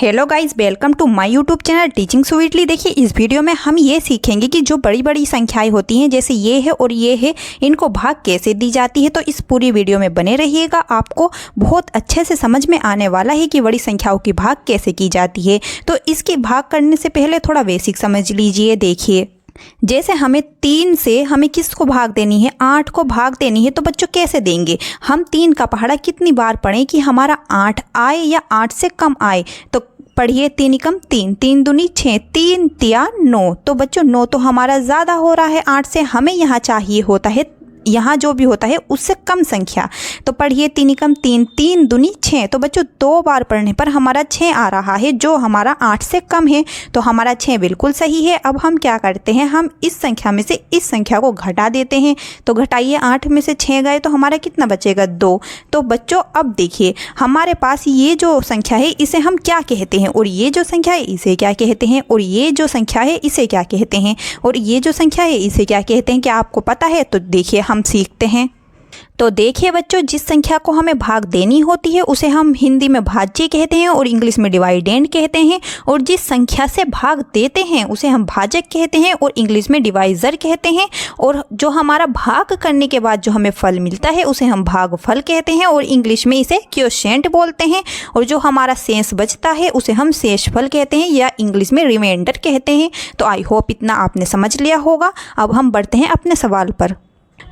Hello guys, welcome to my YouTube channel teaching sweetly. देखिए, इस video में हम ये सीखेंगे कि जो बड़ी बड़ी संख्याएं होती हैं, जैसे ये है और ये है, इनको भाग कैसे दी जाती है। तो इस पूरी वीडियो में बने रहिएगा, आपको बहुत अच्छे से समझ में आने वाला है कि बड़ी संख्याओं की भाग कैसे की जाती है। तो इसकी भाग करने से पहले थोड़ा बेसिक समझ लीजिए। देखिए, जैसे हमें 3 से हमें किसको भाग देनी है, 8 को भाग देनी है। तो बच्चों कैसे देंगे, हम 3 का पहाड़ा कितनी बार पढ़ें कि हमारा 8 आए या 8 से कम आए। तो पढ़िए, 3 एकम 3, 3 दूनी 6, 3 तिया 9। तो बच्चों 9 तो हमारा ज़्यादा हो रहा है 8 से, हमें यहाँ चाहिए होता है, यहाँ जो भी होता है उससे कम संख्या। तो पढ़िए, 3 एकम 3, 3 दूनी 6। तो बच्चों 2 बार पढ़ने पर हमारा 6 आ रहा है, जो हमारा 8 से कम है। तो हमारा 6 बिल्कुल सही है। अब हम क्या करते हैं, हम इस संख्या में से इस संख्या को घटा देते हैं। तो घटाइए, 8 में से 6 गए तो हमारा कितना बचेगा, 2। तो बच्चों अब देखिए, हमारे पास ये जो संख्या है इसे हम क्या कहते हैं, और ये जो संख्या है इसे क्या कहते हैं, और ये जो संख्या है इसे क्या कहते हैं, और ये जो संख्या है इसे क्या कहते हैं। क्या आपको पता है? तो देखिए, हम सीखते हैं। तो देखिए बच्चों, जिस संख्या को हमें भाग देनी होती है उसे हम हिंदी में भाज्य कहते हैं और इंग्लिश में डिवाइडेंड कहते हैं, और जिस संख्या से भाग देते हैं उसे हम भाजक कहते हैं और इंग्लिश में डिवाइजर कहते हैं। और जो हमारा भाग करने के बाद जो हमें फल मिलता है उसे हम भागफल कहते हैं और इंग्लिश में इसे क्वोशिएंट बोलते हैं। और जो हमारा शेष बचता है उसे हम शेषफल कहते हैं या इंग्लिश में रिमाइंडर कहते हैं। तो आई होप इतना आपने समझ लिया होगा। अब हम बढ़ते हैं अपने सवाल पर।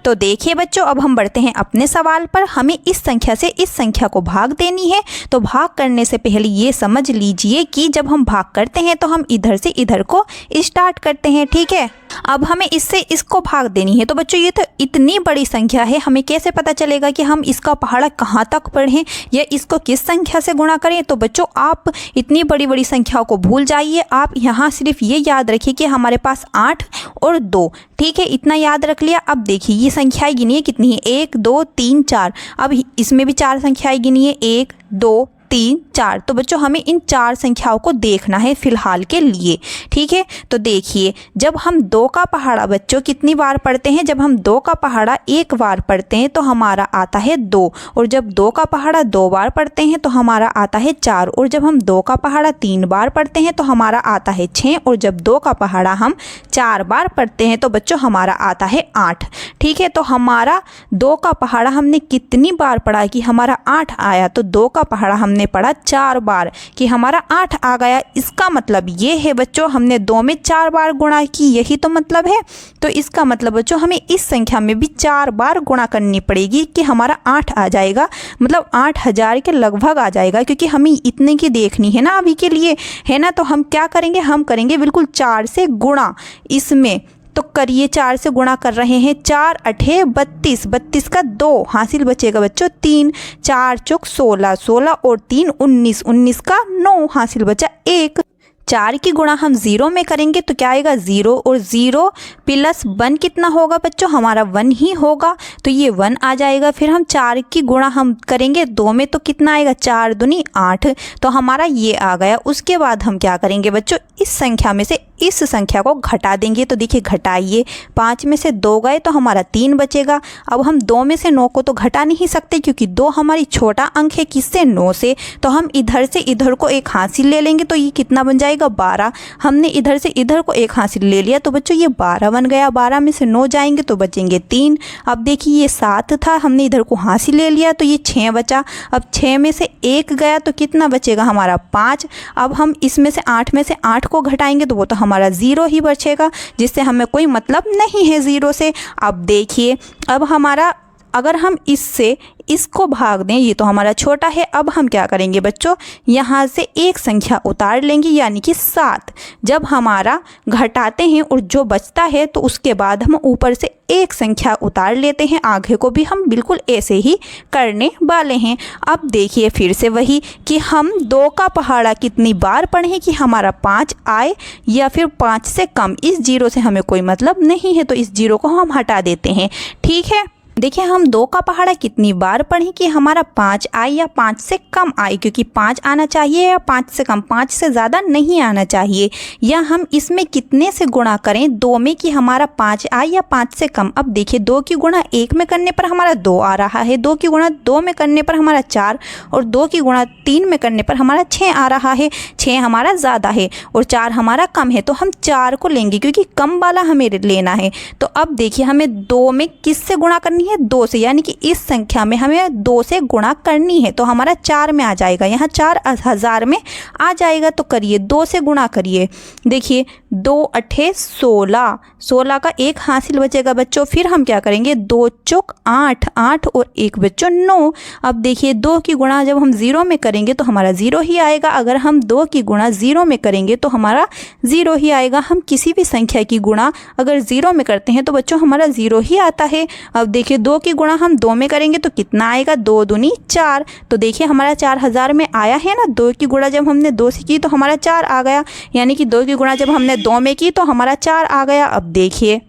तो देखिए बच्चों, अब हम बढ़ते हैं अपने सवाल पर। हमें इस संख्या से इस संख्या को भाग देनी है। तो भाग करने से पहले ये समझ लीजिए कि जब हम भाग करते हैं तो हम इधर से इधर को स्टार्ट करते हैं, ठीक है। अब हमें इससे इसको भाग देनी है। तो बच्चों ये तो इतनी बड़ी संख्या है, हमें कैसे पता चलेगा कि हम इसका पहाड़ा कहाँ तक पढ़ें या इसको किस संख्या से गुणा करें। तो बच्चों आप इतनी बड़ी बड़ी संख्याओं को भूल जाइए, आप यहाँ सिर्फ ये याद रखिए कि हमारे पास 8 और 2, ठीक है, इतना याद रख लिया। अब देखिए, ये संख्याएं गिनिए कितनी है, 1 2 3 4। अब इसमें भी 4 संख्याएं गिनिए, 1 2 3 4। तो बच्चों हमें इन 4 संख्याओं को देखना है फिलहाल के लिए, ठीक है। तो देखिए, जब हम 2 का पहाड़ा बच्चों कितनी बार पढ़ते हैं, जब हम 2 का पहाड़ा 1 बार पढ़ते हैं तो हमारा आता है 2, और जब 2 का पहाड़ा 2 बार पढ़ते हैं तो हमारा आता है 4, और जब हम 2 का पहाड़ा 3 बार पढ़ते हैं तो हमारा आता है 6, और जब 2 का पहाड़ा हम 4 बार पढ़ते हैं तो बच्चों हमारा आता है 8, ठीक है। तो हमारा 2 का पहाड़ा हमने कितनी बार पढ़ा कि हमारा 8 आया। तो 2 का पहाड़ा हमने पढ़ा 4 बार कि हमारा 8 आ गया। इसका मतलब ये है बच्चों, हमने 2 में 4 बार गुणा की, यही तो मतलब है। तो इसका मतलब बच्चों हमें इस संख्या में भी 4 बार गुणा करनी पड़ेगी कि हमारा 8 आ जाएगा, मतलब 8000 के लगभग आ जाएगा, क्योंकि हमें इतने की देखनी है ना अभी के लिए, है ना। तो हम क्या करेंगे, हम करेंगे बिल्कुल 4 से गुणा इसमें। तो करिए, 4 से गुणा कर रहे हैं, 4 8 32, 32 का 2 हासिल बचेगा बच्चों 3, 4 चौक 16, 16 और 3 19, 19 का 9 हासिल बचा 1। 4 की गुणा हम 0 में करेंगे तो क्या आएगा, 0, और 0 प्लस 1 कितना होगा बच्चों, हमारा 1 ही होगा। तो ये 1 आ जाएगा। फिर हम 4 की गुणा हम करेंगे 2 में तो कितना आएगा, 4 दूनी 8, तो हमारा ये आ गया। उसके बाद हम क्या करेंगे बच्चों, इस संख्या में से इस संख्या को घटा देंगे। तो देखिए, घटाइए, 5 में से 2 गए तो हमारा 3 बचेगा। अब हम 2 में से 9 को तो घटा नहीं सकते, क्योंकि 2 हमारी छोटा अंक है किससे, 9 से। तो हम इधर से इधर को एक हासिल ले लेंगे, तो ये कितना बन जाएगा, 12। हमने इधर से इधर को एक हासिल ले लिया तो बच्चों ये 12 बन गया। 12 में से 9 जाएंगे तो बचेंगे 3। अब देखिए, ये 7 था, हमने इधर को हासिल ले लिया तो ये 6 बचा। अब 6 में से 1 गया तो कितना बचेगा, हमारा 5। अब हम इसमें से 8 में से 8 को घटाएंगे तो वो तो हमारा 0 ही बचेगा, जिससे हमें कोई मतलब नहीं है 0 से। अब देखिए, अब हमारा अगर हम इससे इसको भाग दें, ये तो हमारा छोटा है। अब हम क्या करेंगे बच्चों, यहाँ से एक संख्या उतार लेंगे, यानी कि 7। जब हमारा घटाते हैं और जो बचता है तो उसके बाद हम ऊपर से एक संख्या उतार लेते हैं। आगे को भी हम बिल्कुल ऐसे ही करने वाले हैं। अब देखिए, फिर से वही कि हम 2 का पहाड़ा कितनी बार पढ़ें कि हमारा 5 आए या फिर 5 से कम। इस 0 से हमें कोई मतलब नहीं है, तो इस 0 को हम हटा देते हैं, ठीक है। देखिए हम 2 का पहाड़ा कितनी बार पढ़ें कि हमारा 5 आए या 5 से कम आए, क्योंकि 5 आना चाहिए या 5 से कम, 5 से ज़्यादा नहीं आना चाहिए। या हम इसमें कितने से गुणा करें 2 में कि हमारा 5 आए या 5 से कम। अब देखिए 2 की गुणा 1 में करने पर हमारा 2 आ रहा है, 2 की गुणा 2 में करने पर हमारा 4 और 2 की गुणा 3 में करने पर हमारा 6 आ रहा है। 6 हमारा ज़्यादा है और 4 हमारा कम है, तो हम 4 को लेंगे क्योंकि कम वाला हमें लेना है। तो अब देखिए हमें 2 में किससे गुणा करनी है, 2 से, यानी कि इस संख्या में हमें 2 से गुणा करनी है, तो हमारा 4 में आ जाएगा, यहाँ 4000 में आ जाएगा। तो करिए 2 से गुणा करिए। देखिए 2 अठे 16, 16 का 1 हासिल बचेगा बच्चों। फिर हम क्या करेंगे, 2 चौक 8, 8 और 1 बच्चों 9। अब देखिए 2 की गुणा जब हम 0 में करेंगे तो हमारा 0 ही आएगा। अगर हम 2 की गुणा 0 में करेंगे तो हमारा 0 ही आएगा। हम किसी भी संख्या की गुणा अगर 0 में करते हैं तो बच्चों हमारा 0 ही आता है। अब देखिए 2 की गुणा हम 2 में करेंगे तो कितना आएगा, 2 दूनी 4। तो देखिए हमारा 4000 में आया है ना। 2 की गुणा जब हमने 2 से की तो हमारा 4 आ गया, यानी कि 2 की गुणा जब हमने 2 में की तो हमारा 4 आ गया। अब देखिए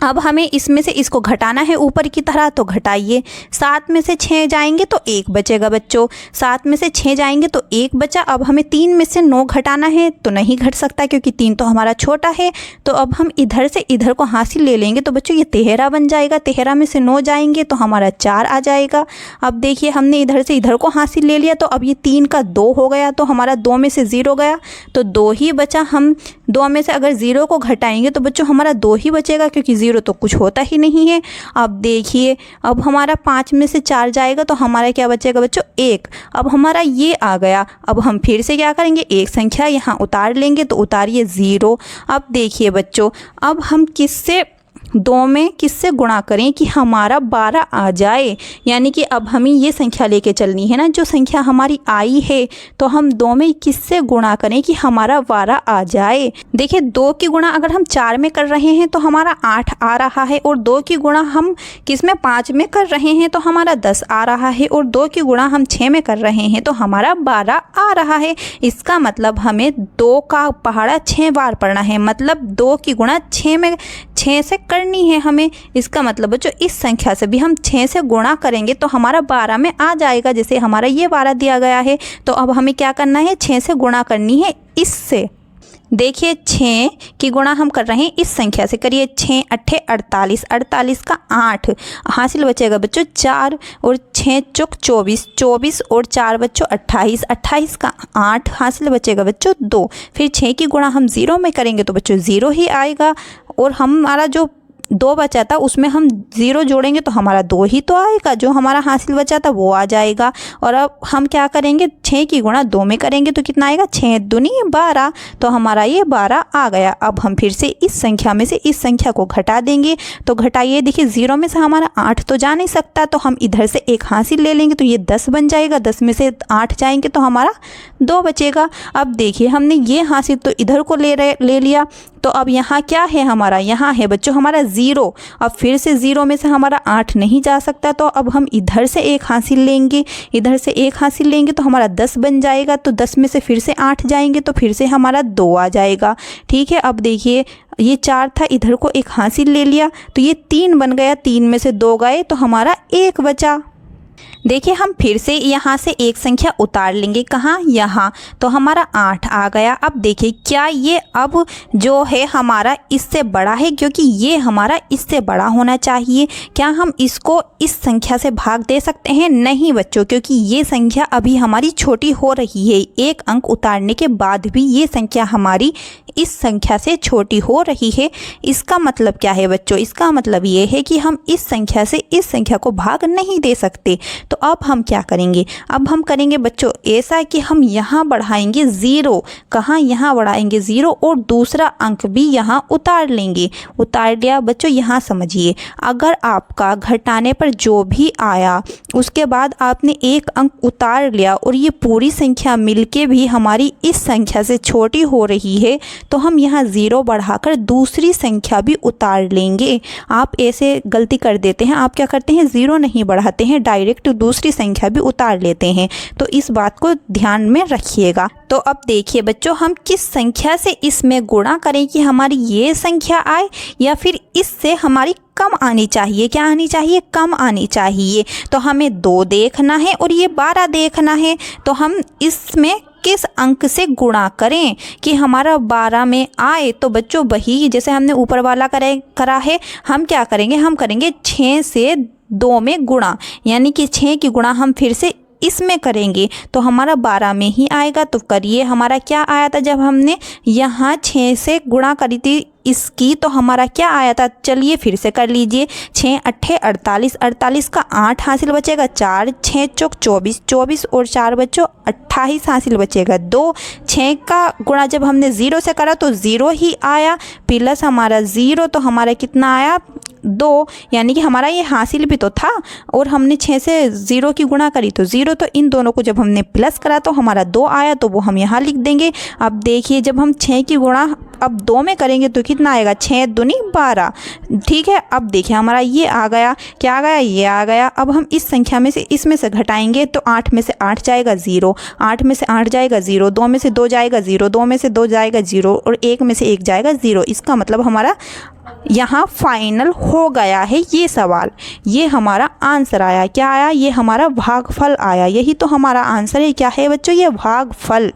अब हमें इसमें से इसको घटाना है ऊपर की तरह, तो घटाइए। 7 में से 6 जाएंगे तो 1 बचेगा बच्चों, 7 में से 6 जाएंगे तो 1 बचा। अब हमें 3 में से 9 घटाना है तो नहीं घट सकता क्योंकि 3 तो हमारा छोटा है। तो अब हम इधर से इधर को हासिल ले लेंगे तो बच्चों ये 13 बन जाएगा। 13 में से 9 जाएंगे तो हमारा 4 आ जाएगा। अब देखिए हमने इधर से इधर को हासिल ले लिया, तो अब ये 3 का 2 हो गया, तो हमारा 2 में से 0 गया तो 2 ही बचा। हम 2 में से अगर 0 को घटाएंगे तो बच्चों हमारा 2 ही बचेगा क्योंकि 0 तो कुछ होता ही नहीं है। अब देखिए अब हमारा 5 में से 4 जाएगा तो हमारा क्या बचेगा बच्चों, 1। अब हमारा ये आ गया। अब हम फिर से क्या करेंगे, एक संख्या यहाँ उतार लेंगे, तो उतारिए 0। अब देखिए बच्चों अब हम किससे 2 में किससे गुणा करें कि हमारा 12 आ जाए, यानी कि अब हमें ये संख्या लेके चलनी है ना, जो संख्या हमारी आई है। तो हम 2 में किससे गुणा करें कि हमारा 12 आ जाए। देखिए 2 की गुणा अगर हम 4 में कर रहे हैं तो हमारा 8 आ रहा है, और 2 की गुणा हम किस में 5 में कर रहे हैं तो हमारा 10 आ रहा है, और 2 की गुणा हम 6 में कर रहे हैं तो हमारा 12 आ रहा है। इसका मतलब हमें 2 का पहाड़ा 6 बार पढ़ना है, मतलब 2 की गुणा 6 से करनी है हमें। इसका मतलब बच्चों इस संख्या से भी हम 6 से गुणा करेंगे तो हमारा 12 में आ जाएगा, जैसे हमारा ये 12 दिया गया है। तो अब हमें क्या करना है, 6 से गुणा करनी है इससे। देखिए 6 की गुणा हम कर रहे हैं इस संख्या से, करिए 6 अट्ठे 48, 48 का 8 हासिल बचेगा बच्चों 4, और 6 चौक 24, 24 और 4 बच्चों 28, 28 का 8 हासिल बचेगा बच्चों 2। फिर 6 की गुणा हम 0 में करेंगे तो बच्चों 0 ही आएगा, और हमारा जो 2 बचा था उसमें हम 0 जोड़ेंगे तो हमारा 2 ही तो आएगा, जो हमारा हासिल बचा था वो आ जाएगा। और अब हम क्या करेंगे, 6 की गुणा 2 में करेंगे तो कितना आएगा, 6 दूनी 12, तो हमारा ये 12 आ गया। अब हम फिर से इस संख्या में से इस संख्या को घटा देंगे, तो घटाइए। देखिए 0 में से हमारा 8 तो जा नहीं सकता, तो हम इधर से 1 हासिल ले लेंगे तो ये 10 बन जाएगा। 10 में से 8 जाएंगे तो हमारा 2 बचेगा। अब देखिए हमने ये हासिल तो इधर को ले लिया, तो अब यहाँ क्या है हमारा, यहाँ है बच्चों हमारा 0। अब फिर से 0 में से हमारा 8 नहीं जा सकता, तो अब हम इधर से 1 हासिल लेंगे, इधर से 1 हासिल लेंगे तो हमारा 10 बन जाएगा। तो 10 में से फिर से 8 जाएंगे तो फिर से हमारा 2 आ जाएगा। ठीक है, अब देखिए ये 4 था, इधर को 1 हासिल ले लिया तो ये 3 बन गया। 3 में से 2 गए तो हमारा 1 बचा। देखिए हम फिर से यहाँ से एक संख्या उतार लेंगे, कहाँ, यहाँ, तो हमारा 8 आ गया। अब देखिए क्या ये अब जो है हमारा इससे बड़ा है, क्योंकि ये हमारा इससे बड़ा होना चाहिए। क्या हम इसको इस संख्या से भाग दे सकते हैं? नहीं बच्चों, क्योंकि ये संख्या अभी हमारी छोटी हो रही है। 1 अंक उतारने के बाद भी ये संख्या हमारी इस संख्या से छोटी हो रही है। इसका मतलब क्या है बच्चों? इसका मतलब ये है कि हम इस संख्या से इस संख्या को भाग नहीं दे सकते। तो अब हम क्या करेंगे? अब हम करेंगे बच्चों ऐसा कि हम यहाँ बढ़ाएंगे 0, कहाँ, यहाँ बढ़ाएंगे 0, और दूसरा अंक भी यहाँ उतार लेंगे। उतार लिया बच्चों, यहाँ समझिए, अगर आपका घटाने पर जो भी आया उसके बाद आपने 1 अंक उतार लिया और ये पूरी संख्या मिलके भी हमारी इस संख्या से छोटी हो रही है, तो हम यहाँ 0 बढ़ाकर दूसरी संख्या भी उतार लेंगे। आप ऐसे गलती कर देते हैं, आप क्या करते हैं, 0 नहीं बढ़ाते हैं, डायरेक्ट दूसरी संख्या भी उतार लेते हैं। तो इस बात को ध्यान में रखिएगा। तो अब देखिए बच्चों, हम किस संख्या से इसमें गुणा करें कि हमारी ये संख्या आए या फिर इससे हमारी कम आनी चाहिए। क्या आनी चाहिए? कम आनी चाहिए। तो हमें 2 देखना है और ये 12 देखना है। तो हम इसमें किस अंक से गुणा करें कि हमारा 12 में आए? तो बच्चों वही जैसे हमने ऊपर वाला करा है, हम क्या करेंगे? हम करेंगे 6 से 2 में गुणा, यानी कि 6 की गुणा हम फिर से इसमें करेंगे तो हमारा 12 में ही आएगा। तो करिए, हमारा क्या आया था जब हमने यहाँ 6 से गुणा करी थी इसकी, तो हमारा क्या आया था? चलिए फिर से कर लीजिए। 6 अट्ठे 48, 48 का 8 हासिल बचेगा, 4 6 चौक 24, 24 और 4 बच्चों 28 हासिल बचेगा। 2 6 का गुणा जब हमने 0 से करा तो 0 ही आया, प्लस हमारा 0 तो हमारा कितना आया? 2, यानी कि हमारा ये हासिल भी तो था और हमने 6 से 0 की गुणा करी तो 0, तो इन दोनों को जब हमने प्लस करा तो हमारा 2 आया, तो वो हम यहाँ लिख देंगे। अब देखिए, जब हम 6 की गुणा अब 2 में करेंगे तो कितना आएगा? 6 दूनी 12। ठीक है, अब देखिए हमारा ये आ गया। क्या आ गया? ये आ गया। अब हम इस संख्या में से इसमें से घटाएंगे तो 8 में से 8 जाएगा 0, 8 में से 8 जाएगा 0, 2 में से 2 जाएगा 0, 2 में से 2 जाएगा 0 और 1 में से 1 जाएगा 0। इसका मतलब हमारा यहाँ फाइनल हो गया है ये सवाल। ये हमारा आंसर आया। क्या आया? ये हमारा भागफल आया। यही तो हमारा आंसर है। क्या है बच्चों? ये भागफल।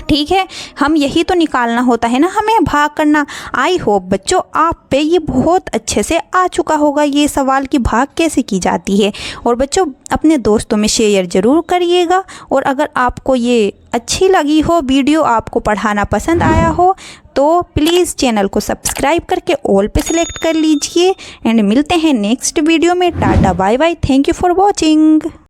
ठीक है, हम यही तो निकालना होता है ना, हमें भाग करना। आई होप बच्चों आप पे ये बहुत अच्छे से आ चुका होगा ये सवाल कि भाग कैसे की जाती है। और बच्चों अपने दोस्तों में शेयर ज़रूर करिएगा। और अगर आपको ये अच्छी लगी हो वीडियो, आपको पढ़ाना पसंद आया हो, तो प्लीज़ चैनल को सब्सक्राइब करके ऑल पे सिलेक्ट कर लीजिए। एंड मिलते हैं नेक्स्ट वीडियो में। Tata bye bye, thank you for watching.